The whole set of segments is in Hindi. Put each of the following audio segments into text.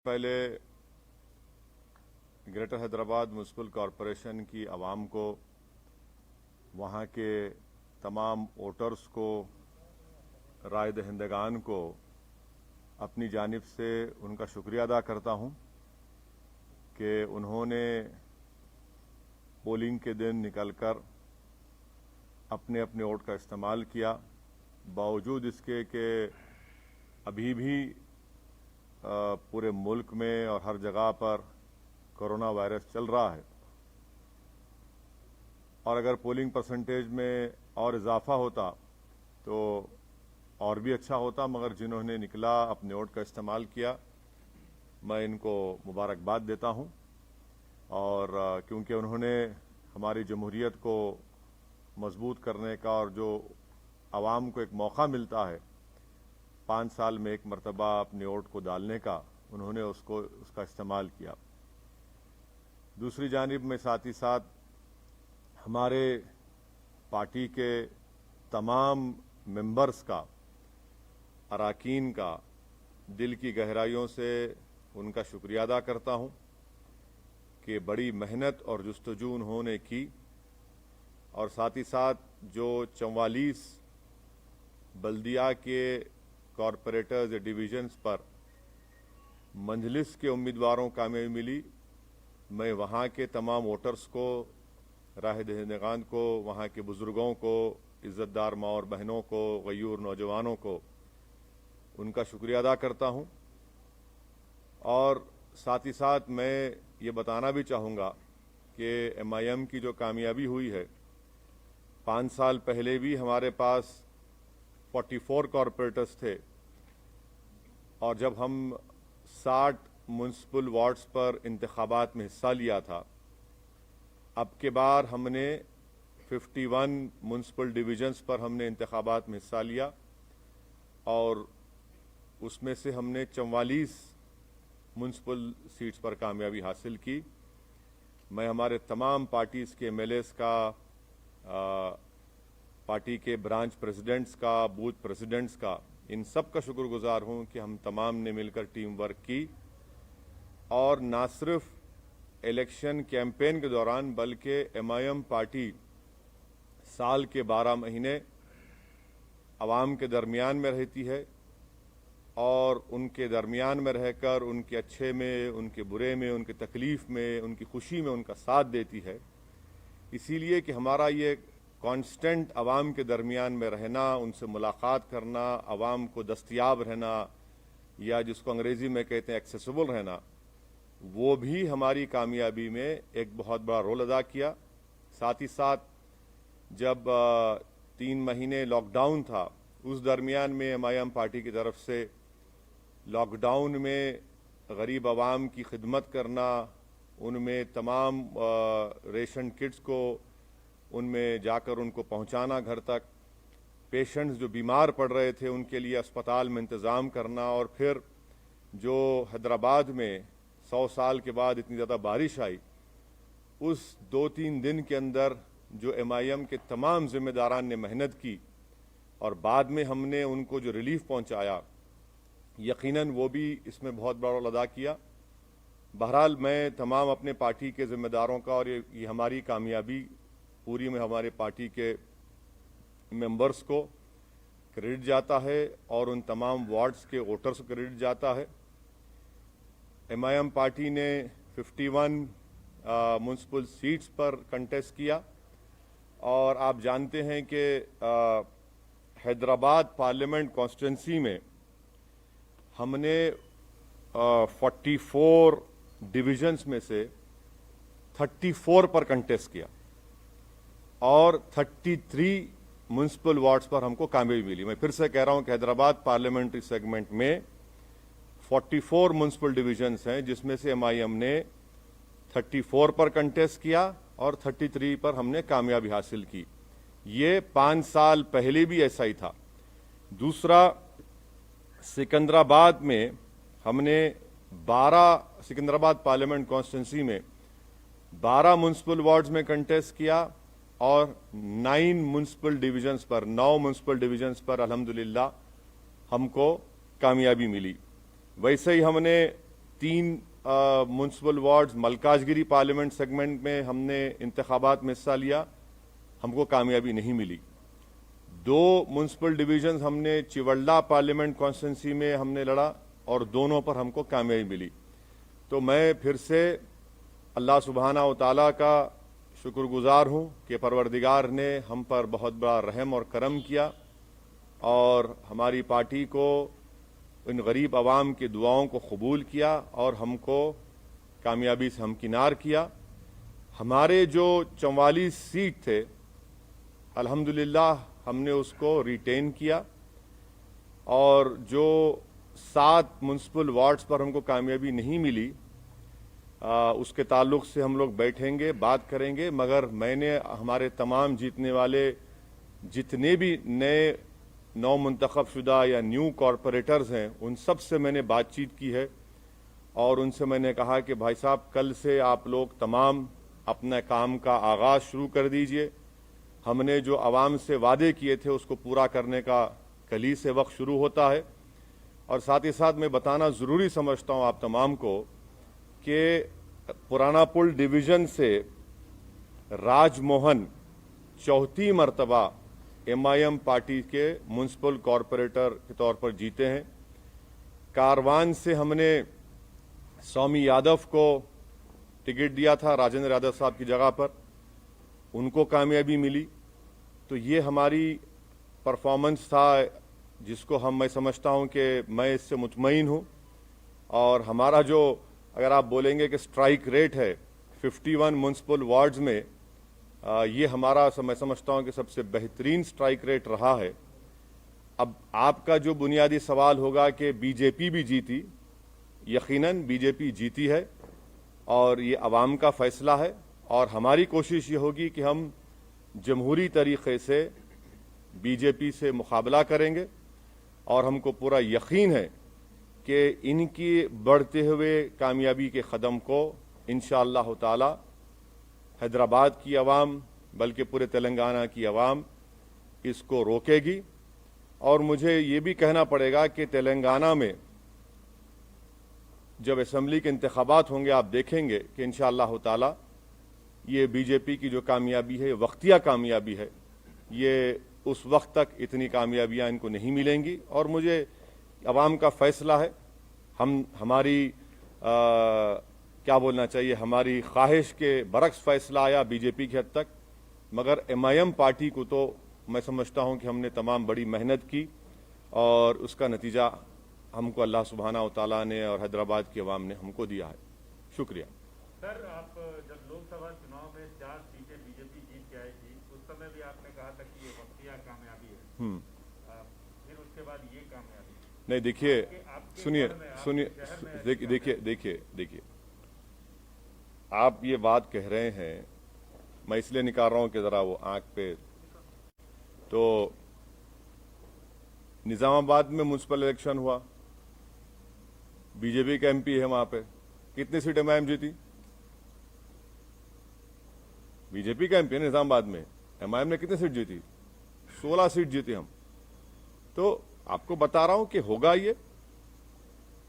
पहले ग्रेटर हैदराबाद म्युनिसिपल कॉरपोरेशन की आवाम को, वहाँ के तमाम वोटर्स को, राय दहिंदगान को अपनी जानिब से उनका शुक्रिया अदा करता हूँ कि उन्होंने पोलिंग के दिन निकलकर अपने अपने वोट का इस्तेमाल किया। बावजूद इसके कि अभी भी पूरे मुल्क में और हर जगह पर कोरोना वायरस चल रहा है और अगर पोलिंग परसेंटेज में और इजाफा होता तो और भी अच्छा होता, मगर जिन्होंने निकला अपने वोट का इस्तेमाल किया, मैं इनको मुबारकबाद देता हूं। और क्योंकि उन्होंने हमारी जमहूरियत को मजबूत करने का और जो आवाम को एक मौका मिलता है 5 साल में एक मरतबा अपने वोट को डालने का, उन्होंने उसका इस्तेमाल किया। दूसरी जानिब में साथ ही साथ हमारे पार्टी के तमाम मेंबर्स का, अराकीन का दिल की गहराइयों से उनका शुक्रिया अदा करता हूं कि बड़ी मेहनत और जुस्तजू उन्होंने की और साथ ही साथ जो 44 बल्दिया के कॉरपोरेटर्स या डिवीजन्स पर मंजलिस के उम्मीदवारों को कामयाबी मिली, मैं वहाँ के तमाम वोटर्स को, राय दहिंदगान को, वहाँ के बुजुर्गों को, इज्जतदार माँ और बहनों को, गयूर नौजवानों को उनका शुक्रिया अदा करता हूँ। और साथ ही साथ मैं ये बताना भी चाहूँगा कि MIM की जो कामयाबी हुई है, 5 साल पहले भी हमारे पास 44 कॉरपोरेटर्स थे और जब हम 60 म्युनिसिपल वार्ड्स पर इंतखाबात में हिस्सा लिया था, अब के बार हमने 51 म्युनिसिपल डिवीजन्स पर हमने इंतखाबात में हिस्सा लिया और उसमें से हमने 44 म्युनिसिपल सीट्स पर कामयाबी हासिल की। मैं हमारे तमाम पार्टीज़ के MLAs का, पार्टी के ब्रांच प्रेसिडेंट्स का, बूथ प्रेसिडेंट्स का, इन सब का शुक्रगुजार हूं कि हम तमाम ने मिलकर टीम वर्क की और ना सिर्फ इलेक्शन कैंपेन के दौरान बल्कि MIM पार्टी साल के 12 महीने आवाम के दरमियान में रहती है और उनके दरमियान में रहकर उनके अच्छे में, उनके बुरे में, उनकी तकलीफ में, उनकी खुशी में उनका साथ देती है। इसीलिए कि हमारा ये कांस्टेंट आवाम के दरमियान में रहना, उनसे मुलाकात करना, आवाम को दस्तयाब रहना या जिसको अंग्रेजी में कहते हैं एक्सेसिबल रहना, वो भी हमारी कामयाबी में एक बहुत बड़ा रोल अदा किया। साथ ही साथ जब 3 महीने लॉकडाउन था, उस दरमियान में MIM पार्टी की तरफ से लॉकडाउन में गरीब आवाम की खिदमत करना, उनमें तमाम रेशन किट्स को उनमें जाकर उनको पहुंचाना घर तक, पेशेंट्स जो बीमार पड़ रहे थे उनके लिए अस्पताल में इंतज़ाम करना, और फिर जो हैदराबाद में 100 साल के बाद इतनी ज़्यादा बारिश आई, उस 2-3 दिन के अंदर जो MIM के तमाम जिम्मेदारान ने मेहनत की और बाद में हमने उनको जो रिलीफ पहुंचाया, यकीनन वो भी इसमें बहुत बड़ा रोल अदा किया। बहरहाल मैं तमाम अपने पार्टी के जिम्मेदारों का, और ये हमारी कामयाबी पूरी में हमारे पार्टी के मेंबर्स को क्रेडिट जाता है और उन तमाम वार्ड्स के वोटर्स को क्रेडिट जाता है। MIM पार्टी ने 51 म्युनिसिपल सीट्स पर कंटेस्ट किया और आप जानते हैं कि हैदराबाद पार्लियामेंट कॉन्स्टिट्यूंसी में हमने 44 डिविजन्स में से 34 पर कंटेस्ट किया और 33 म्युनिसिपल वार्ड्स पर हमको कामयाबी मिली। मैं फिर से कह रहा हूं कि हैदराबाद पार्लियामेंट्री सेगमेंट में 44 म्युनिसिपल डिविजन्स हैं, जिसमें से MIM ने 34 पर कंटेस्ट किया और 33 पर हमने कामयाबी हासिल की। ये 5 साल पहले भी ऐसा ही था। दूसरा, सिकंदराबाद में हमने 12, सिकंदराबाद पार्लियामेंट कॉन्स्टिट्यूंसी में 12 म्युनिसिपल वार्ड्स में कंटेस्ट किया और 9 म्युनिसिपल डिविजन्स पर, 9 म्युनिसिपल डिविजन्स पर अल्हम्दुलिल्लाह हमको कामयाबी मिली। वैसे ही हमने 3 municipal wards Malkajgiri parliament segment में हमने इंतखाबात में हिस्सा लिया, हमको कामयाबी नहीं मिली। 2 म्युनिसिपल डिवीजन्स हमने चिवल्ला पार्लियामेंट कॉन्स्टिट्यूंसी में हमने लड़ा और दोनों पर हमको कामयाबी मिली। तो मैं फिर से अल्लाह सुब्हाना व तआला का शुक्रगुजार हूँ कि परवरदिगार ने हम पर बहुत बड़ा रहम और करम किया और हमारी पार्टी को, इन गरीब आवाम की दुआओं को कबूल किया और हमको कामयाबी से हमकिनार किया। हमारे जो 44 सीट थे, अल्हम्दुलिल्लाह हमने उसको रिटेन किया और जो 7 म्युनिसिपल वार्ड्स पर हमको कामयाबी नहीं मिली, उसके ताल्लुक से हम लोग बैठेंगे, बात करेंगे। मगर मैंने हमारे तमाम जीतने वाले जितने भी नए नौ मुंतखब शुदा या न्यू कॉरपोरेटर्स हैं, उन सब से मैंने बातचीत की है और उनसे मैंने कहा कि भाई साहब, कल से आप लोग तमाम अपने काम का आगाज़ शुरू कर दीजिए। हमने जो आवाम से वादे किए थे उसको पूरा करने का कल से वक्त शुरू होता है। और साथ ही साथ मैं बताना ज़रूरी समझता हूँ आप तमाम को कि पुराना पुल डिवीज़न से राजमोहन चौथी मरतबा MIM पार्टी के म्युनिसिपल कॉरपोरेटर के तौर पर जीते हैं। कारवान से हमने स्वामी यादव को टिकट दिया था राजेंद्र यादव साहब की जगह पर, उनको कामयाबी मिली। तो ये हमारी परफॉर्मेंस था जिसको मैं समझता हूँ कि मैं इससे मुतमईन हूँ। और हमारा जो, अगर आप बोलेंगे कि स्ट्राइक रेट है 51 म्युनिसिपल वार्ड्स में, ये हमारा मैं समझता हूँ कि सबसे बेहतरीन स्ट्राइक रेट रहा है। अब आपका जो बुनियादी सवाल होगा कि बीजेपी भी जीती, यकीनन बीजेपी जीती है और ये अवाम का फैसला है और हमारी कोशिश ये होगी कि हम जमहूरी तरीक़े से बीजेपी से मुकाबला करेंगे और हमको पूरा यकीन है कि इनकी बढ़ते हुए कामयाबी के कदम को इंशाअल्लाह ताला हैदराबाद की आवाम, बल्कि पूरे तेलंगाना की आवाम इसको रोकेगी। और मुझे ये भी कहना पड़ेगा कि तेलंगाना में जब असेंबली के इंतखाबात होंगे, आप देखेंगे कि इंशाअल्लाह ताला ये बीजेपी की जो कामयाबी है, वक्तिया कामयाबी है, ये उस वक्त तक इतनी कामयाबियां इनको नहीं मिलेंगी। और मुझे अवाम का फैसला है, हमारी क्या बोलना चाहिए, हमारी ख्वाहिश के बरक्स फैसला आया बीजेपी की हद तक। मगर MIM पार्टी को तो मैं समझता हूं कि हमने तमाम बड़ी मेहनत की और उसका नतीजा हमको अल्लाह सुब्हाना व तआला ने और हैदराबाद की आवाम ने हमको दिया है। शुक्रिया। सर, आप जब लोकसभा चुनाव में 4 सीटें बीजेपी जीत के आई थी, उस समय भी आपने कहा था कि ये वक्तिया कामयाबी है। फिर उसके बाद ये कामयाबी नहीं, देखिए, देखिए, आप ये बात कह रहे हैं, मैं इसलिए निकाल रहा हूं कि जरा वो आंख पे, तो निजामाबाद में म्युनिसिपल इलेक्शन हुआ, बीजेपी का MP है वहां पे, कितनी सीट MIM जीती? बीजेपी का MP है निजामाबाद में, MIM ने कितनी सीट जीती? 16 सीट जीती हम। तो आपको बता रहा हूं कि होगा, ये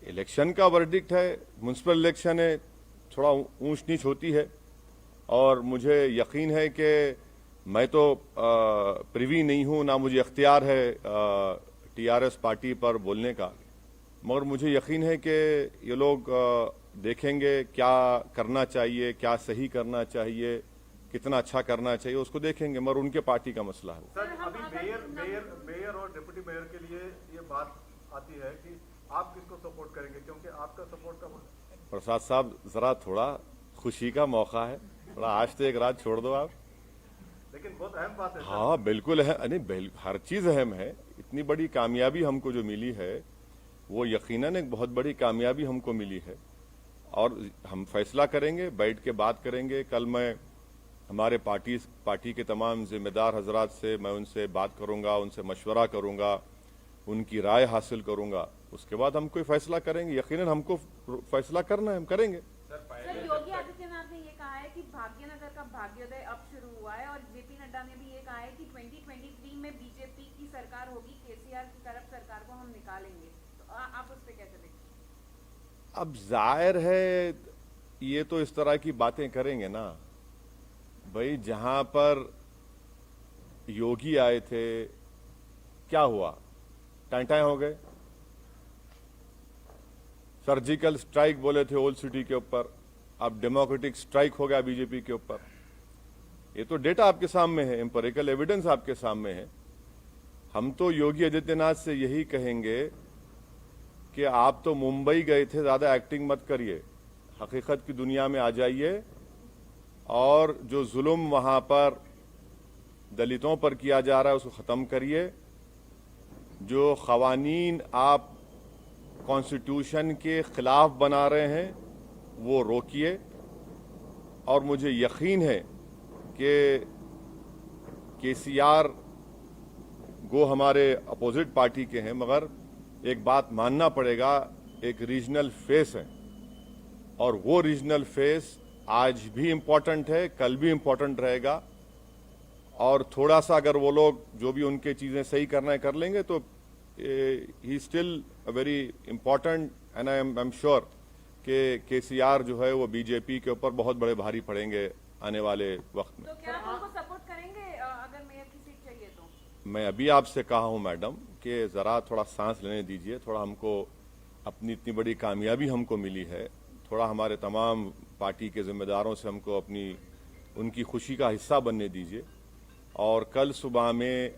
इलेक्शन का वर्डिक्ट है, म्युनिसिपल इलेक्शन है, थोड़ा ऊंच नीच होती है। और मुझे यकीन है कि मैं तो प्रिवी नहीं हूं, ना मुझे इख्तियार है TRS पार्टी पर बोलने का, मगर मुझे यकीन है कि ये लोग देखेंगे क्या करना चाहिए, क्या सही करना चाहिए, कितना अच्छा करना चाहिए, उसको देखेंगे, मगर उनके पार्टी का मसला है। सर, अभी मेयर और डिप्टी मेयर के लिए ये बात आती है कि आप किसको सपोर्ट करेंगे, क्योंकि आपका सपोर्ट का प्रसाद साहब, जरा थोड़ा खुशी का मौका है, थोड़ा आज तो एक रात छोड़ दो आप। लेकिन बहुत अहम बात है। हाँ बिल्कुल है, नहीं हर चीज अहम है। इतनी बड़ी कामयाबी हमको जो मिली है वो यकीनन एक बहुत बड़ी कामयाबी हमको मिली है और हम फैसला करेंगे, बैठ के बात करेंगे। कल मैं हमारे पार्टी के तमाम जिम्मेदार हजरात से मैं उनसे बात करूंगा, उनसे मशवरा करूंगा, उनकी राय हासिल करूंगा, उसके बाद हम कोई फैसला करेंगे। यकीनन हमको फैसला करना है, हम करेंगे। सर, योगी आदित्यनाथ ने ये कहा है कि भाग्यनगर का भाग्योदय अब शुरू हुआ है और JP नड्डा ने भी ये कहा है कि 2023 में बीजेपी की सरकार होगी, KCR की करप्ट सरकार को हम निकालेंगे। तो आप उस पर कैसे देखते हैं? अब जाहिर है ये तो इस तरह की बातें करेंगे ना भाई। जहां पर योगी आए थे क्या हुआ, टाइम हो गए। सर्जिकल स्ट्राइक बोले थे ओल्ड सिटी के ऊपर, अब डेमोक्रेटिक स्ट्राइक हो गया बीजेपी के ऊपर। ये तो डेटा आपके सामने है, एम्पिरिकल एविडेंस आपके सामने है। हम तो योगी आदित्यनाथ से यही कहेंगे कि आप तो मुंबई गए थे, ज्यादा एक्टिंग मत करिए, हकीकत की दुनिया में आ जाइए और जो जुल्म वहां पर दलितों पर किया जा रहा है उसको खत्म करिए। जो खवानीन आप कॉन्स्टिट्यूशन के खिलाफ बना रहे हैं वो रोकिए। और मुझे यकीन है कि केसीआर गो हमारे अपोजिट पार्टी के हैं, मगर एक बात मानना पड़ेगा, एक रीजनल फेस है और वो रीजनल फेस आज भी इम्पोर्टेंट है, कल भी इम्पोर्टेंट रहेगा। और थोड़ा सा अगर वो लोग जो भी उनके चीजें सही करना है कर लेंगे तो he still a very important and I am sure कि केसीआर जो है वो बीजेपी के ऊपर बहुत बड़े भारी पड़ेंगे आने वाले वक्त में। तो क्या आप उनको सपोर्ट करेंगे अगर मेयर की सीट चाहिए तो? मैं अभी आपसे कहा हूं मैडम कि जरा थोड़ा सांस लेने दीजिए, थोड़ा हमको अपनी इतनी बड़ी कामयाबी हमको मिली है, थोड़ा हमारे तमाम पार्टी के जिम्मेदारों से हमको अपनी उनकी खुशी का हिस्सा बनने दीजिए। और कल सुबह में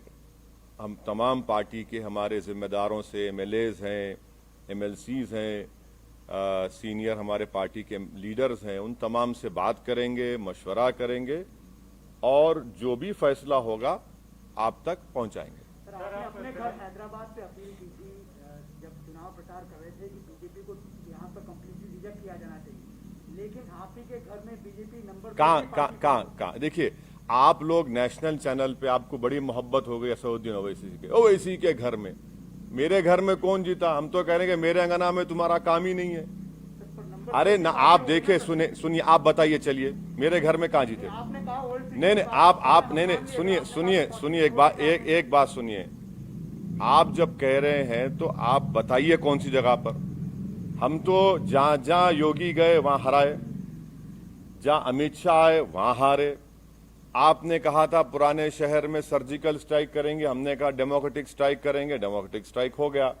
हम तमाम पार्टी के हमारे जिम्मेदारों से, एमएलएज हैं, एमएलसीज हैं, सीनियर हमारे पार्टी के लीडर्स हैं, उन तमाम से बात करेंगे, मशवरा करेंगे और जो भी फैसला होगा आप तक पहुंचाएंगे। सर, आपने अपने घर हैदराबाद से अपील की थी जब चुनाव प्रचार कर रहे थे कि बीजेपी को यहाँ पर कंप्लीटली रिजेक्ट किया जाना चाहिए, लेकिन आप ही के घर में बीजेपी नंबर कहाँ देखिए, आप लोग नेशनल चैनल पे आपको बड़ी मोहब्बत हो गई असदुद्दीन ओवैसी के, ओवैसी के घर में। मेरे घर में कौन जीता? हम तो कह रहे हैं कि मेरे अंगना में तुम्हारा काम ही नहीं है। अरे ना, आप देखे सुनिए, आप बताइए, चलिए मेरे घर में कहाँ जीते? आपने कहा नहीं आप नहीं, सुनिए एक बात सुनिए। आप जब कह रहे हैं तो आप बताइए कौन सी जगह पर। हम तो जहां योगी गए वहां हराए, जहां अमित शाह आए वहां हारे। आपने कहा था पुराने शहर में सर्जिकल स्ट्राइक करेंगे, हमने कहा डेमोक्रेटिक स्ट्राइक करेंगे, डेमोक्रेटिक स्ट्राइक हो गया।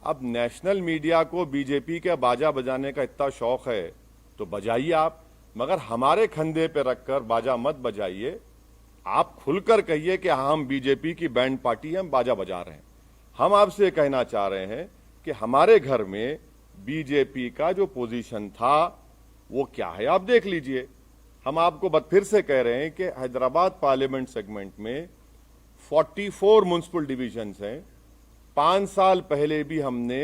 अब नेशनल मीडिया को बीजेपी के बाजा बजाने का इतना शौक है तो बजाइए आप, मगर हमारे कंधे पे रखकर बाजा मत बजाइए। आप खुलकर कहिए कि हम बीजेपी की बैंड पार्टी हैं, हम बाजा बजा रहे हैं। हम आपसे कहना चाह रहे हैं कि हमारे घर में बीजेपी का जो पोजीशन था वो क्या है आप देख लीजिए। हम आपको फिर से कह रहे हैं कि हैदराबाद पार्लियामेंट सेगमेंट में 44 म्युनिसिपल डिविजन्स हैं। 5 साल पहले भी हमने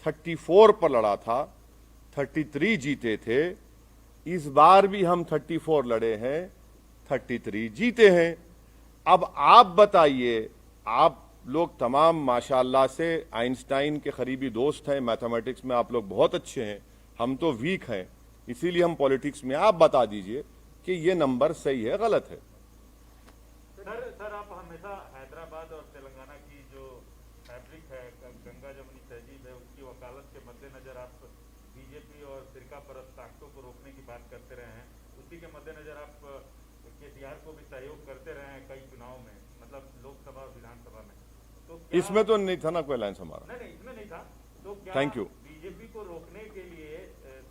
34 पर लड़ा था, 33 जीते थे। इस बार भी हम 34 लड़े हैं, 33 जीते हैं। अब आप बताइए, आप लोग तमाम माशाअल्लाह से आइंस्टाइन के करीबी दोस्त हैं, मैथमेटिक्स में आप लोग बहुत अच्छे हैं, हम तो वीक हैं, इसीलिए हम पॉलिटिक्स में। आप बता दीजिए कि ये नंबर सही है गलत है। सर आप हमेशा हैदराबाद और तेलंगाना की जो फैब्रिक है, गंगा जमुनी तहजीब है, उसकी वकालत के मद्देनजर आप बीजेपी और फिरका परस्त ताकतों को रोकने की बात करते रहे हैं। उसी के मद्देनजर आप केसीआर को भी सहयोग करते रहे हैं कई चुनाव में, मतलब लोकसभा और विधानसभा में। तो इसमें तो नहीं था ना कोई अलायंस हमारा। नहीं, इसमें नहीं था। तो क्या थैंक यू। बीजेपी को रोकने के लिए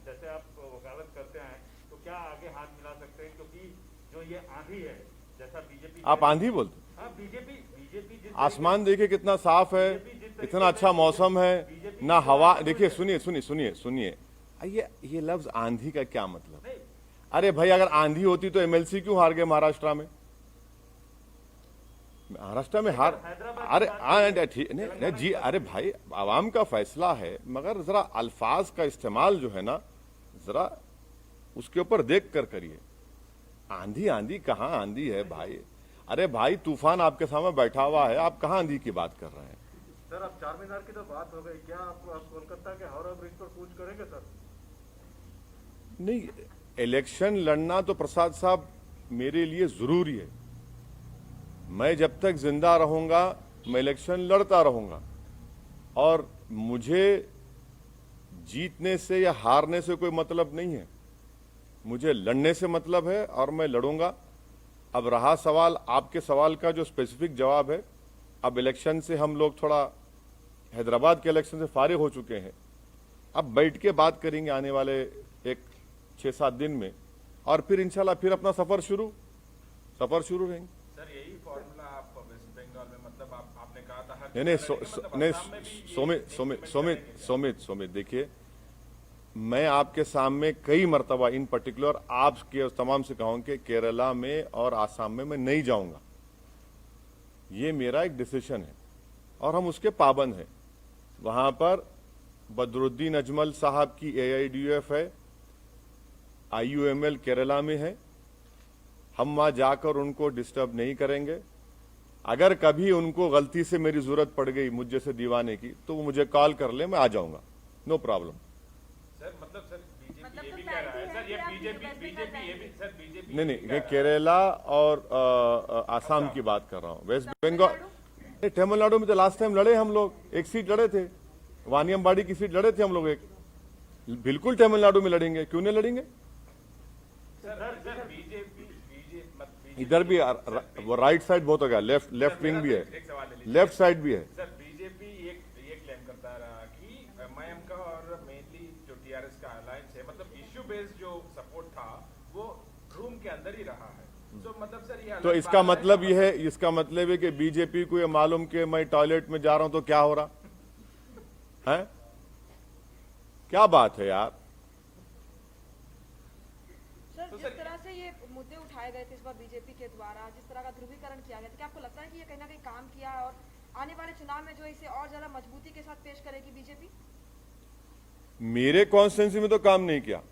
जैसे आप वकालत करते हैं तो क्या आगे हाथ मिला सकते हैं? क्योंकि जो ये आंधी है, जैसा बीजेपी, आप आंधी बोलते? हाँ, बीजेपी आसमान देखिए कितना साफ है, इतना अच्छा मौसम है, ना हवा। देखिए सुनिए, ये लफ्ज आंधी का क्या मतलब? अरे भाई, अगर आंधी होती तो एमएलसी क्यों हार गए महाराष्ट्र में? महाराष्ट्र में हार, अरे ठीक नहीं जी, अरे भाई आवाम का फैसला है, मगर जरा अल्फाज का इस्तेमाल जो है ना, जरा उसके ऊपर देख कर करिए। आंधी कहाँ आंधी है भाई? अरे भाई, तूफान आपके सामने बैठा हुआ है, आप कहाँ आंधी की बात कर रहे हैं? सर, अब चार मीनार की तो बात हो गई, क्या आप कोलकाता के हावड़ा ब्रिज पर कूच करेंगे सर? नहीं, इलेक्शन लड़ना तो प्रसाद साहब मेरे लिए जरूरी है। मैं जब तक जिंदा रहूंगा मैं इलेक्शन लड़ता रहूंगा, और मुझे जीतने से या हारने से कोई मतलब नहीं है, मुझे लड़ने से मतलब है और मैं लड़ूंगा। अब रहा सवाल, आपके सवाल का जो स्पेसिफिक जवाब है, अब इलेक्शन से हम लोग थोड़ा हैदराबाद के इलेक्शन से फारिग हो चुके हैं, अब बैठ के बात करेंगे आने वाले एक 6-7 दिन में, और फिर इंशाल्लाह फिर अपना सफर शुरू रहेंगे। सर यही फॉर्मूला आप वेस्ट बंगाल में, मतलब आपने कहा था हर नहीं मतलब नहीं असम में भी ये सोमित देखिए, मैं आपके सामने कई मर्तबा इन पर्टिकुलर आपके तमाम से कहूं कि केरला में और आसाम में मैं नहीं जाऊंगा। ये मेरा एक डिसीजन है और हम उसके पाबंद हैं। वहां पर बदरुद्दीन अजमल साहब की AIDUF है, IUML केरला में है, हम वहां जाकर उनको डिस्टर्ब नहीं करेंगे। अगर कभी उनको गलती से मेरी जरूरत पड़ गई मुझ जैसे दीवाने की, तो वो मुझे कॉल कर ले, मैं आ जाऊंगा, नो प्रॉब्लम। सर मतलब सर बीजेपी मतलब ये तो भी कह रहा है clarity सर, ये है कि बीजेपी आप बीजेपी ये भी सर बीजेपी नहीं, ये केरला और आसाम की बात कर रहा हूं। वेस्ट बंगाल, तमिलनाडु में तो लास्ट टाइम लड़े हम लोग, एक सीट लड़े थे, वानियमबाड़ी की सीट लड़े थे हम लोग एक। बिल्कुल तमिलनाडु में लड़ेंगे, क्यों नहीं लड़ेंगे? सर बीजेपी इधर भी वो राइट साइड बहुत हो गया, लेफ्ट विंग भी है, एक सवाल ले लीजिए। लेफ्ट साइड भी है। सर बीजेपी ये क्लेम करता रहा कि MIM का और मेनली जो TRS का अलायंस है, मतलब इश्यू बेस्ड जो सपोर्ट था वो रूम के अंदर ही रहा है। तो मतलब सर ये तो अलग इसका बात मतलब ये है, इसका मतलब है कि बीजेपी को ये मालूम कि मैं टॉयलेट में जा रहा हूं तो क्या हो रहा है? क्या बात है यार? सर जिस तरह से ये मुद्दे उठाए गए थे इस बार बीजेपी के द्वारा, जिस तरह का ध्रुवीकरण किया गया था, क्या आपको लगता है कि ये कहीं ना कहीं काम किया और आने वाले चुनाव में जो है इसे और ज्यादा मजबूती के साथ पेश करेगी बीजेपी? मेरे कॉन्स्टिट्यूंसी में तो काम नहीं किया।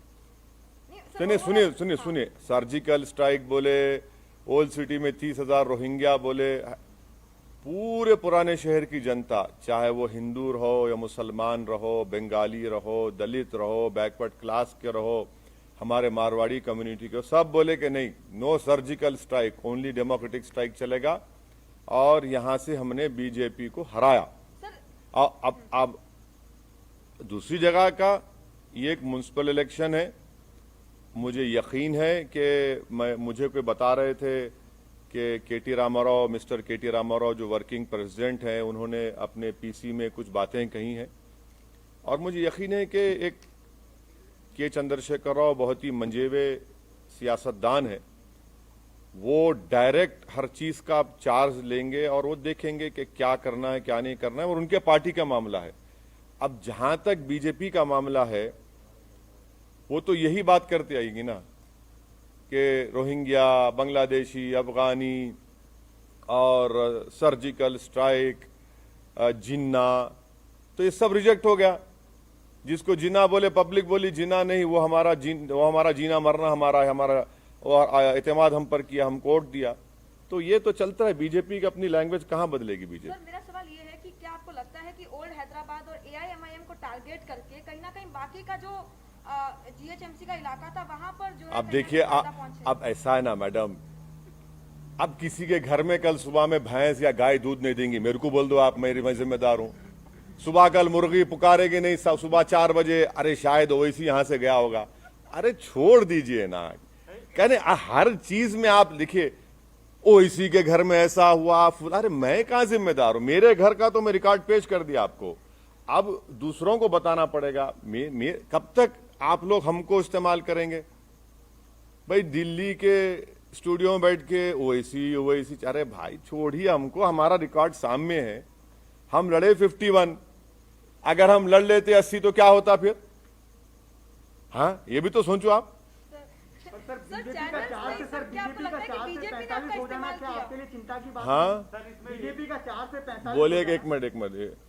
नहीं, सर, नहीं, overall- सुनिए, सर्जिकल स्ट्राइक बोले, ओल्ड सिटी में 30,000 रोहिंग्या बोले, पूरे पुराने शहर की जनता, चाहे वो हिंदू रहो या मुसलमान रहो, बंगाली रहो, दलित रहो, बैकवर्ड क्लास के रहो, हमारे मारवाड़ी कम्युनिटी के, सब बोले कि नहीं, no surgical strike, only democratic strike चलेगा, और यहां से हमने बीजेपी को हराया। सर अब दूसरी जगह का ये एक म्युनिसिपल इलेक्शन है, मुझे यकीन है कि मुझे कोई बता रहे थे कि मिस्टर केटी रामाराव जो वर्किंग प्रेसिडेंट हैं, उन्होंने अपने PC में कुछ बातें कही हैं, और मुझे यकीन है कि एक के चंद्रशेखर राव बहुत ही मंजेवे सियासतदान है, वो डायरेक्ट हर चीज का चार्ज लेंगे और वो देखेंगे कि क्या करना है क्या नहीं करना है, और उनके पार्टी का मामला है। अब जहां तक बीजेपी का मामला है, वो तो यही बात करते आएगी ना कि रोहिंग्या, बांग्लादेशी, अफगानी और सर्जिकल स्ट्राइक, जिन्ना, तो ये सब रिजेक्ट हो गया। जिसको जिन्ना बोले, पब्लिक बोली जिन्ना नहीं, वो हमारा जीना मरना हमारा एतमाद हम पर किया, हम कोर्ट दिया। तो ये तो चलता है, बीजेपी की अपनी लैंग्वेज कहां बदलेगी बीजेपी? सर मेरा सवाल ये है कि क्या आपको लगता है कि ओल्ड हैदराबाद और AIMIM को टारगेट करके कहीं ना कहीं बाकी का जो GHMC का इलाका था वहां पर जो है अब कहीं ना देखिए, कहीं ज्यादा पहुंचे? अब ऐसा है ना मैडम, अब किसी के घर में कल सुबह में भैंस या गाय दूध नहीं देंगी, मेरे को बोल दो आप, मैं जिम्मेदार हूं। सुबह कल मुर्गी पुकारेगी नहीं, सुबह 4 बजे, अरे शायद ओवैसी यहां से गया होगा। अरे छोड़ दीजिए ना, कहने हर चीज में आप लिखिए ओवैसी के घर में ऐसा हुआ, अरे मैं कहां जिम्मेदार हूं? मेरे घर का तो मैं रिकॉर्ड पेश कर दिया आपको, अब दूसरों को बताना पड़ेगा। कब तक आप लोग हमको इस्तेमाल करेंगे? भाई दिल्ली के स्टूडियो में बैठ के ओवैसी, अरे भाई छोड़िए हमको, हमारा रिकॉर्ड सामने है। हम लड़े 51, अगर हम लड़ लेते 80 तो क्या होता फिर? हाँ, ये भी तो सोचो आप। सर बीजेपी का चार्ज से सर बीजेपी का 4 से 45 हो जाना क्या आपके लिए चिंता की बात? हाँ, सर इसमें बीजेपी का 4 से 45 बोले एक मिनट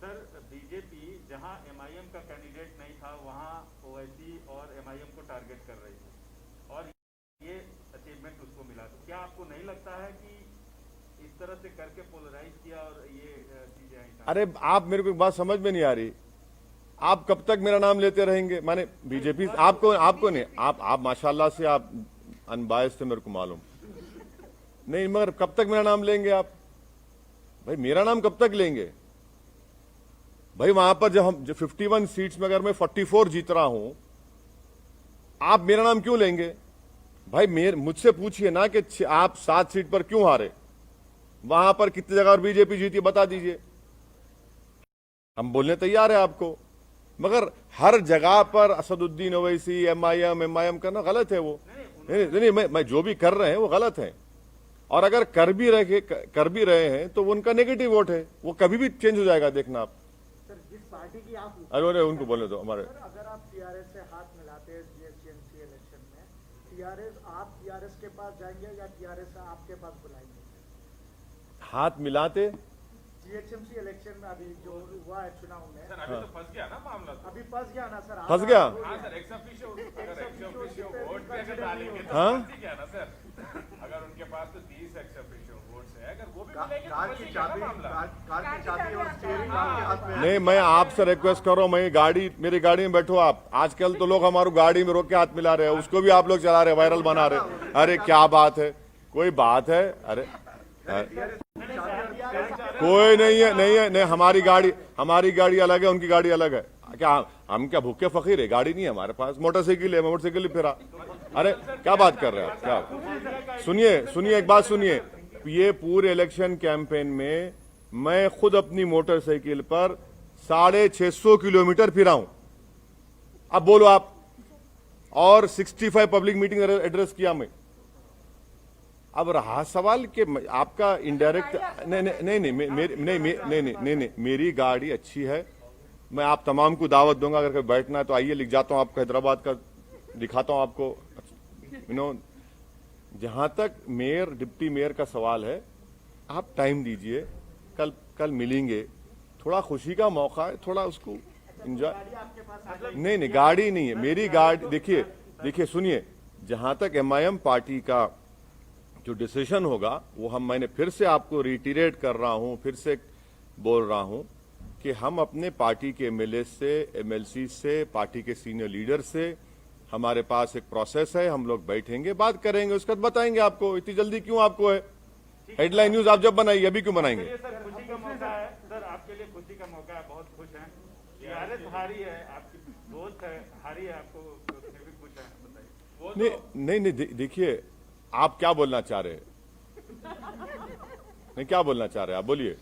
सर बीजेपी जहां MIM का कैंडिडेट नहीं था वहां ओवैसी और MIM को टारगेट कर रही थी और ये अचीवमेंट उसको मिला। तो क्या आपको नहीं लगता है कि इस तरह से करके पोलराइज किया और ये चीजें आई? अरे आप मेरे को एक बात समझ में नहीं आ रही, आप कब तक मेरा नाम लेते रहेंगे? माने बीजेपी आपको नहीं, आप माशाल्लाह से आप अनबायस थे, मेरे को मालूम नहीं, मगर कब तक मेरा नाम लेंगे आप? भाई मेरा नाम कब तक लेंगे? भाई वहां पर जब 51 सीट्स में अगर मैं 44 जीत रहा हूं, आप मेरा नाम क्यों लेंगे? भाई मुझसे पूछिए ना कि आप 7 सीट पर क्यों हारे, वहां पर कितनी जगह और बीजेपी जीती बता दीजिए, हम बोलने तैयार है आपको। मगर हर जगह पर असदुद्दीन ओवैसी एमआईएम करना गलत है। वो नहीं, मैं जो भी कर रहे हैं वो गलत है, और अगर कर भी रहे हैं तो वो उनका नेगेटिव वोट है, वो कभी भी चेंज हो जाएगा, देखना आप। सर जिस पार्टी की आप अरे उनको बोले तो हमारे अगर आप टीआरएस से हाथ मिलाते हैं जीएचएमसी इलेक्शन में, आप टीआरएस के पास जाएंगे या टीआरएस आपके पास बुलाएंगे? हाथ मिलाते जीएचएमसी इलेक्शन में अभी जो हुआ है चुनाव में, सर अभी तो फंस गया ना मामला तो। अभी फंस गया ना सर? फंस गया? हाँ सर, एक्स ऑफिशियो वोट भी अगर डालेंगे तो हाँ? फंस ही गया ना सर। अगर उनके पास तो 30 एक्स ऑफिशियो वोट्स है, अगर वो भी मिलेंगे तो कार फंस की ही गया ना चाबी मामला। कार की चाबी और स्टीयरिंग आपके हाथ में है। नहीं, मैं आपसे रिक्वेस्ट कर रहा हूं, मेरी गाड़ी में बैठो आप। आजकल तो लोग हमारी गाड़ी में रोक के हाथ मिला रहे हैं, उसको भी आप लोग चला रहे हैं, वायरल बना रहे हैं। अरे क्या बात है, कोई बात है? अरे कोई नहीं है, हमारी गाड़ी अलग है, उनकी गाड़ी अलग है। क्या हम क्या भूखे फकीर है? गाड़ी नहीं है हमारे पास, मोटरसाइकिल है, मोटरसाइकिल ही फिरा। अरे क्या बात कर रहे हैं आप? क्या सुनिए एक बात सुनिए, ये पूरे इलेक्शन कैंपेन में मैं खुद अपनी मोटरसाइकिल पर 650 किलोमीटर फिरा हूं। अब बोलो आप, और 65 पब्लिक मीटिंग एड्रेस किया मैं। अब रहा सवाल कि आपका इनडायरेक्ट नहीं, मेरी गाड़ी अच्छी है, मैं आप तमाम को दावत दूंगा, अगर कभी बैठना है तो आइए, लिख जाता हूं आपको, हैदराबाद का दिखाता हूं आपको। जहां तक मेयर डिप्टी मेयर का सवाल है, आप टाइम दीजिए, कल मिलेंगे, थोड़ा खुशी का मौका है, थोड़ा उसको एंजॉय। नहीं, गाड़ी नहीं है मेरी गाड़ी। देखिए सुनिए, जहां तक एमआईएम पार्टी का जो डिसीजन होगा वो मैंने फिर से आपको रिटीरेट कर रहा हूं, फिर से बोल रहा हूं कि हम अपने पार्टी के एमएलए से, एमएलसी से, पार्टी के सीनियर लीडर से, हमारे पास एक प्रोसेस है, हम लोग बैठेंगे, बात करेंगे, उसके बाद बताएंगे आपको। इतनी जल्दी क्यों आपको है? हेडलाइन न्यूज आप जब बनाइए, अभी क्यों बनाएंगे? सर खुशी का मौका है सर, आपके लिए खुशी का मौका है, बहुत खुश हैं। टीआरएस हारी है, आपकी दोस्त है, हारी है, आपको फिर भी खुश है, बताइए। नहीं, देखिए आप क्या बोलना चाह रहे हैं? नहीं, क्या बोलना चाह रहे हैं आप? बोलिए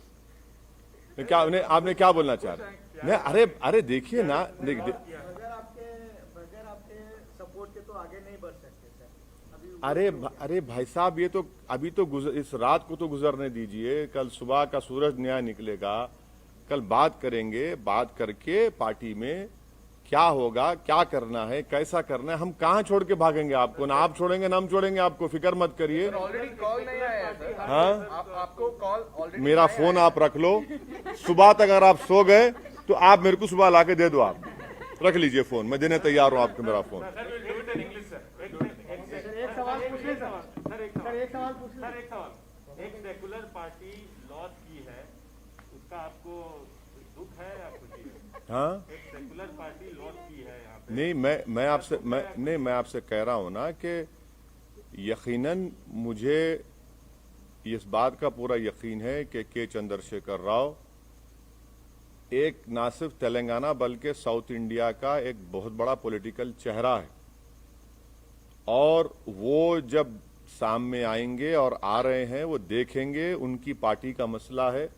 क्या आपने क्या बोलना चाह रहे हैं? नहीं, अरे देखिए ना, बगैर आपके सपोर्ट के तो आगे नहीं बढ़ सकते सर। अरे भाई साहब, ये तो अभी तो इस रात को तो गुजरने दीजिए, कल सुबह का सूरज नया निकलेगा, कल बात करेंगे, बात करके पार्टी में क्या होगा, क्या करना है, कैसा करना है। हम कहां छोड़ के भागेंगे आपको? ना आप छोड़ेंगे ना हम छोड़ेंगे आपको, फिक्र मत करिए। ऑलरेडी कॉल नहीं आया है सर। हाँ, आपको कॉल ऑलरेडी मेरा फोन आप रख लो, सुबह तक अगर आप सो गए तो आप मेरे को सुबह लाके दे दो, आप रख लीजिए फोन, मैं देने तैयार हूं आपको मेरा फोन। एक सेकुलर पार्टी लॉस की है, उसका आपको दुख है या खुशी है? हाँ, एक सेकुलर पार्टी लॉस की है यहाँ पे। नहीं, मैं आपसे कह रहा हूं ना कि यकीनन मुझे इस बात का पूरा यकीन है कि के चंद्रशेखर राव एक ना सिर्फ तेलंगाना बल्कि साउथ इंडिया का एक बहुत बड़ा पॉलिटिकल चेहरा है, और वो जब सामने आएंगे और आ रहे हैं, वो देखेंगे उनकी पार्टी का मसला है,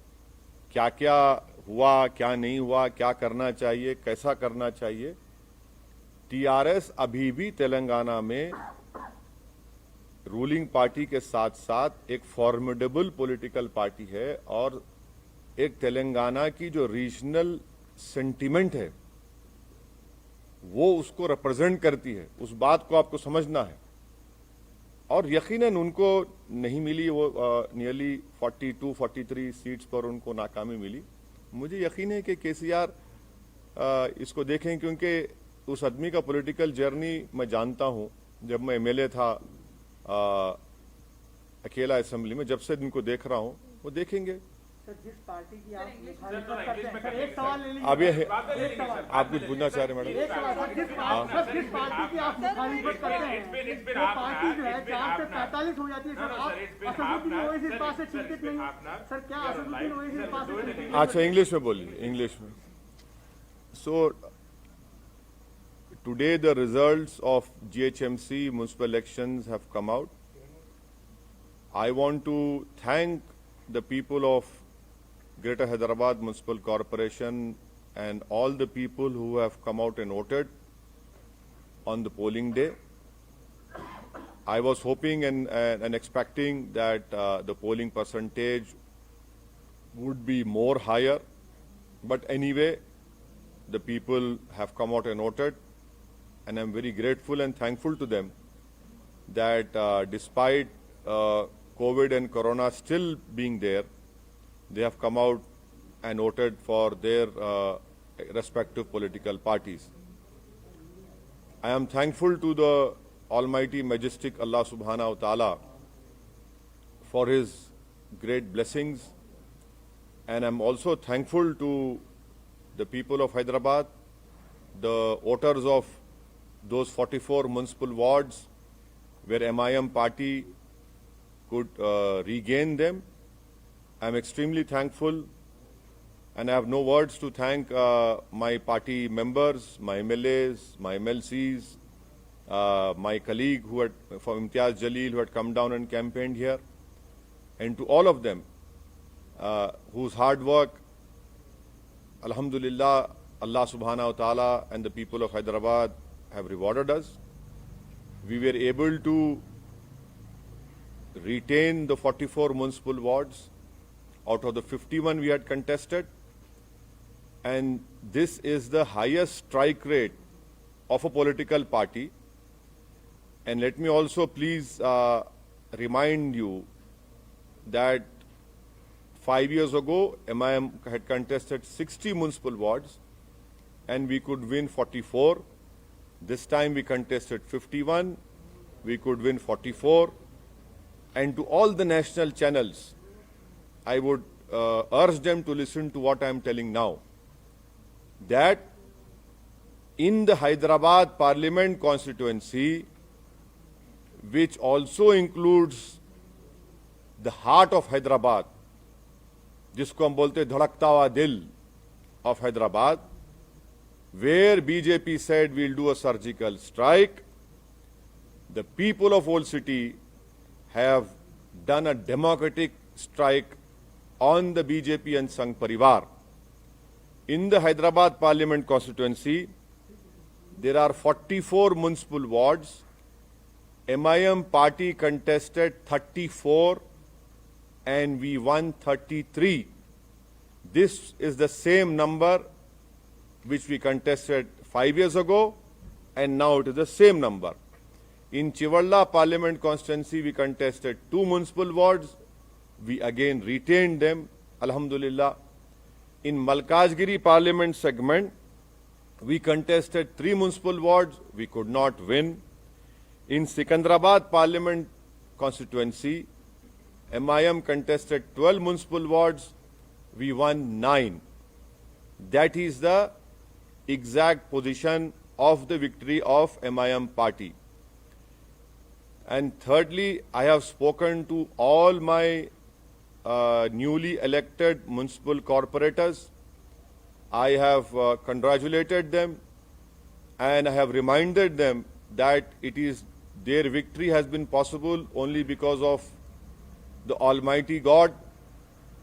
क्या क्या हुआ, क्या नहीं हुआ, क्या करना चाहिए, कैसा करना चाहिए। टीआरएस अभी भी तेलंगाना में रूलिंग पार्टी के साथ साथ एक फॉर्मिडेबल पॉलिटिकल पार्टी है, और एक तेलंगाना की जो रीजनल सेंटिमेंट है वो उसको रिप्रेजेंट करती है। उस बात को आपको समझना है, और यकीनन उनको नहीं मिली, वो नियरली 42-43 सीट्स पर उनको नाकामी मिली। मुझे यकीन है कि केसीआर इसको देखें, क्योंकि उस आदमी का पॉलिटिकल जर्नी मैं जानता हूं। जब मैं एमएलए था अकेला असेंबली में, जब से इनको देख रहा हूं, वो देखेंगे। सर जिस पार्टी की आप मुखालिफत करते हैं, सर एक सवाल ले लीजिए। अब ये एक सवाल आप कुछ पूछना चाह रहे हैं मैडम? एक सवाल सर, जिस पार्टी की आप मुखालिफत करते हैं, वो पार्टी जो है 4 से 45 हो जाती है सर। आप असदुद्दीन ओवैसी इस बात से चिंतित नहीं? सर क्या असदुद्दीन ओवैसी इस बात से चिंतित नहीं? अच्छा, इंग्लिश में बोलिए, इंग्लिश में। So today the results of GHMC municipal elections have come out. I want to thank the people of Greater Hyderabad Municipal Corporation and all the people who have come out and voted on the polling day. I was hoping and expecting that the polling percentage would be more higher, but anyway, the people have come out and voted, and I'm very grateful and thankful to them that despite COVID and Corona still being there, they have come out and voted for their respective political parties. I am thankful to the Almighty Majestic Allah Subhanahu wa Ta'ala for His great blessings, and I'm also thankful to the people of Hyderabad, the voters of those 44 municipal wards where MIM party could regain them. I'm extremely thankful, and I have no words to thank my party members, my MLAs, my MLCs, my colleague from Imtiaz Jaleel who had come down and campaigned here, and to all of them whose hard work, Alhamdulillah, Allah Subhanahu wa Ta'ala and the people of Hyderabad have rewarded us. We were able to retain the 44 municipal wards out of the 51 we had contested, and this is the highest strike rate of a political party. And let me also please remind you that 5 years ago, MIM had contested 60 municipal wards and we could win 44. This time we contested 51, we could win 44. And to all the national channels, I would urge them to listen to what I am telling now, that in the Hyderabad Parliament constituency, which also includes the heart of Hyderabad, जिसको हम बोलते धड़कता हुआ दिल of Hyderabad, where BJP said we'll do a surgical strike, the people of Old City have done a democratic strike on the BJP and Sangh Parivar. In the Hyderabad Parliament constituency, there are 44 municipal wards. MIM party contested 34 and we won 33. This is the same number which we contested 5 years ago, and now it is the same number. In Chivalla Parliament constituency, we contested 2 municipal wards. We again retained them, Alhamdulillah. In Malkajgiri Parliament segment, we contested 3 municipal wards. We could not win. In Sikandrabad Parliament constituency, MIM contested 12 municipal wards. We won 9. That is the exact position of the victory of MIM party. And thirdly, I have spoken to all my newly elected municipal corporators. I have congratulated them and I have reminded them that their victory has been possible only because of the Almighty God,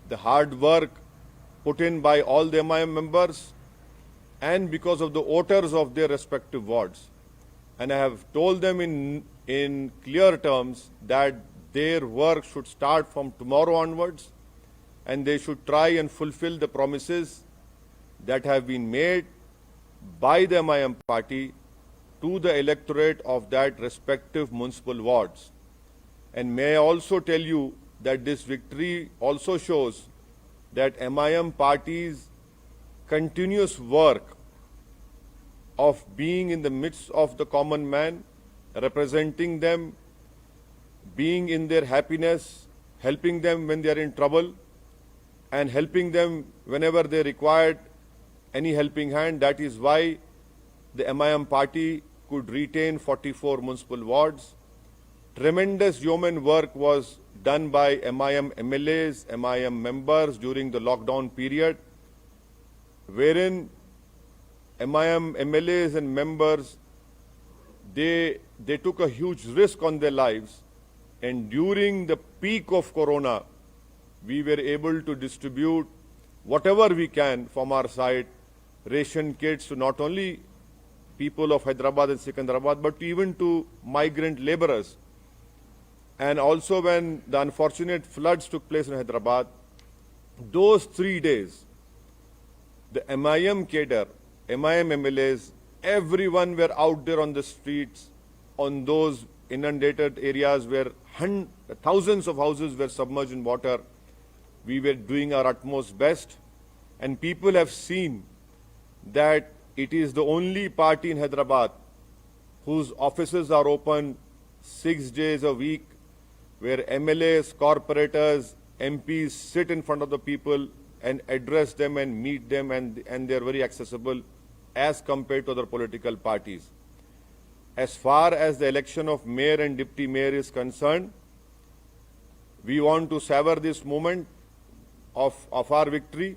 the hard work put in by all the MIM members, and because of the voters of their respective wards. And I have told them in clear terms that their work should start from tomorrow onwards, and they should try and fulfill the promises that have been made by the MIM party to the electorate of that respective municipal wards. And may I also tell you that this victory also shows that MIM party's continuous work of being in the midst of the common man, representing them, being in their happiness, helping them when they are in trouble, and helping them whenever they required any helping hand. That is why the MIM party could retain 44 municipal wards. Tremendous yeoman work was done by MIM MLAs, MIM members during the lockdown period, wherein MIM MLAs and members, they took a huge risk on their lives, and during the peak of Corona, we were able to distribute whatever we can from our side, ration kits to not only people of Hyderabad and Secunderabad, but even to migrant laborers. And also when the unfortunate floods took place in Hyderabad, those 3 days, the MIM cadre, MIM MLAs, everyone were out there on the streets, on those inundated areas where thousands of houses were submerged in water. We were doing our utmost best, and people have seen that it is the only party in Hyderabad whose offices are open 6 days a week, where MLAs, corporators, MPs sit in front of the people and address them and meet them, and they are very accessible as compared to other political parties. As far as the election of mayor and deputy mayor is concerned, we want to savor this moment of our victory,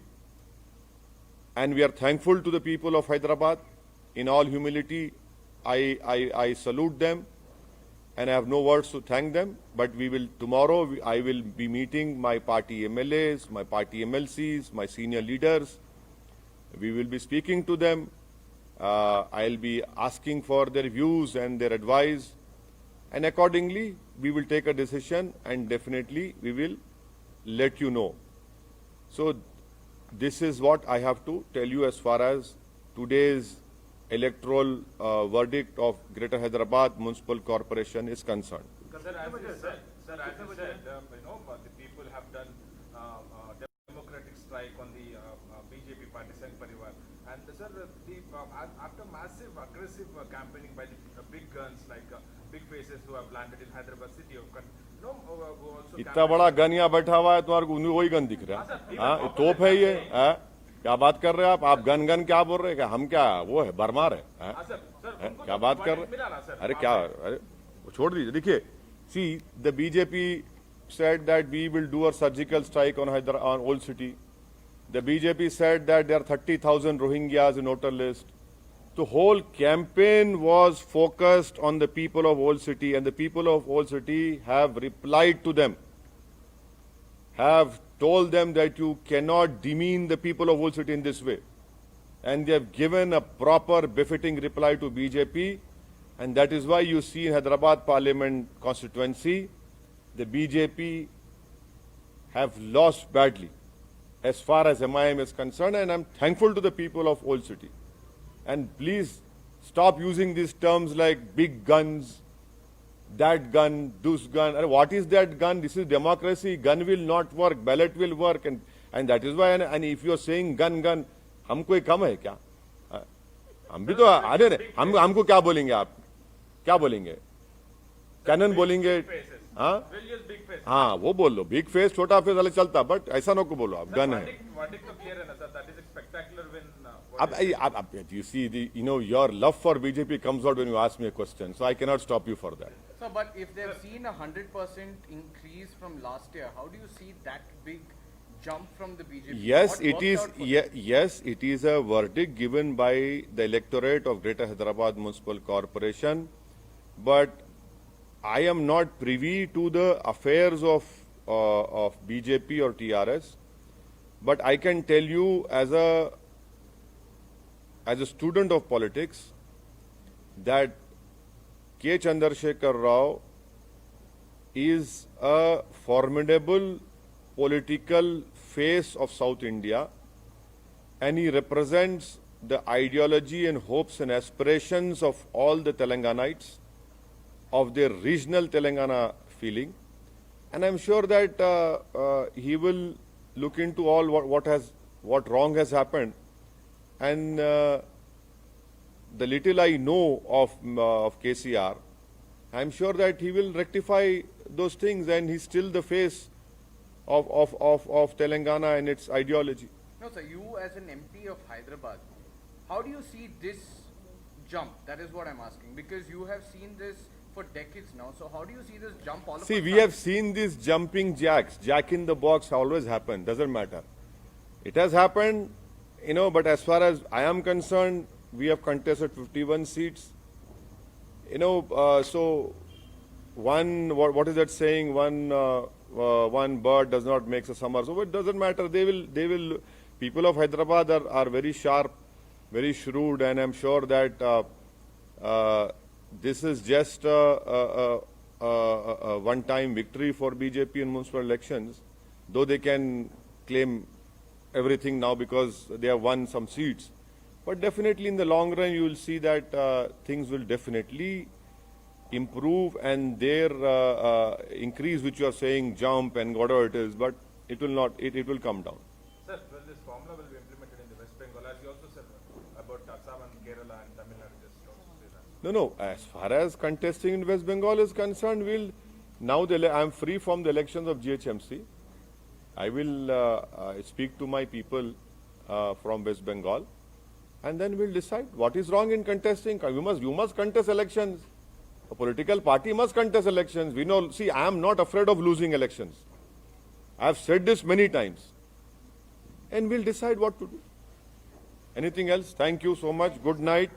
and we are thankful to the people of Hyderabad. In all humility, I salute them, and I have no words to thank them. But tomorrow I will be meeting my party MLAs, my party MLCs, my senior leaders. We will be speaking to them. I'll be asking for their views and their advice, and accordingly we will take a decision, and definitely we will let you know. So this is what I have to tell you as far as today's electoral verdict of Greater Hyderabad Municipal Corporation is concerned. Sir, as you said, the people have done democratic strike on the BJP party Sangh Parivar, and sir, after massive aggressive campaigning by the big guns like big faces who have landed in Hyderabad city of इतना बड़ा गन यहाँ बैठा हुआ है, तुम्हारे को वही गन दिख रहा है? हाँ, तोप है ये? क्या बात कर रहे हैं आप गन गन क्या बोल रहे हैं? हम क्या वो है बरमार है? क्या बात कर रहे हैं? अरे क्या, अरे छोड़ दीजिए. देखिए, see, the BJP said that we will do a surgical strike on Old City. The BJP said that there are 30,000 Rohingyas in voter list. The whole campaign was focused on the people of Old City, and the people of Old City have replied to them, have told them that you cannot demean the people of Old City in this way. And they have given a proper befitting reply to BJP, and that is why you see in Hyderabad Parliament constituency, the BJP have lost badly as far as MIM is concerned, and I'm thankful to the people of Old City. And please stop using these terms like big guns, that gun, this gun. What is that gun? This is democracy. Gun will not work. Ballot will work. And that is why, and if you are saying gun, हम कोई कम है क्या? हम भी तो अरे हमको क्या बोलेंगे आप? क्या बोलेंगे? कैनन बोलेंगे? हाँ, वो बोल लो. बिग फेस, छोटा फेस वाले चलता, बट ऐसा नो को बोलो आप. गन है. You see, your love for BJP comes out when you ask me a question, so I cannot stop you for that. So, but if they've seen 100% increase from last year, how do you see that big jump from the BJP? Yes, it is. Yes, it is a verdict given by the electorate of Greater Hyderabad Municipal Corporation, but I am not privy to the affairs of BJP or TRS. But I can tell you as a student of politics that K. Chandrasekhar Rao is a formidable political face of South India, and he represents the ideology and hopes and aspirations of all the Telanganites, of their regional Telangana feeling. And I'm sure that he will look into all what wrong has happened. And the little I know of KCR, I'm sure that he will rectify those things, and he's still the face of Telangana and its ideology. No, sir, you as an MP of Hyderabad, how do you see this jump? That is what I'm asking, because you have seen this for decades now. So how do you see this jump all of a sudden? See, we have seen these jumping jacks. Jack in the box always happen. Doesn't matter. It has happened, but as far as I am concerned, we have contested 51 seats. So what is that saying? One bird does not make a summer. So it doesn't matter. People of Hyderabad are very sharp, very shrewd, and I'm sure that this is just a one-time victory for BJP in municipal elections, though they can claim everything now because they have won some seats. But definitely in the long run, you will see that things will definitely improve, and their increase, which you are saying, jump and whatever it is, but it will not, it will come down. Sir, well, this formula will be implemented in the West Bengal, as you also said about Assam and Kerala and Tamil Nadu. Just also say that. No. As far as contesting in West Bengal is concerned, I'm free from the elections of GHMC. I will speak to my people from West Bengal, and then we'll decide what is wrong in contesting. You must contest elections. A political party must contest elections. We know. See, I am not afraid of losing elections. I have said this many times, and we'll decide what to do. Anything else? Thank you so much. Good night.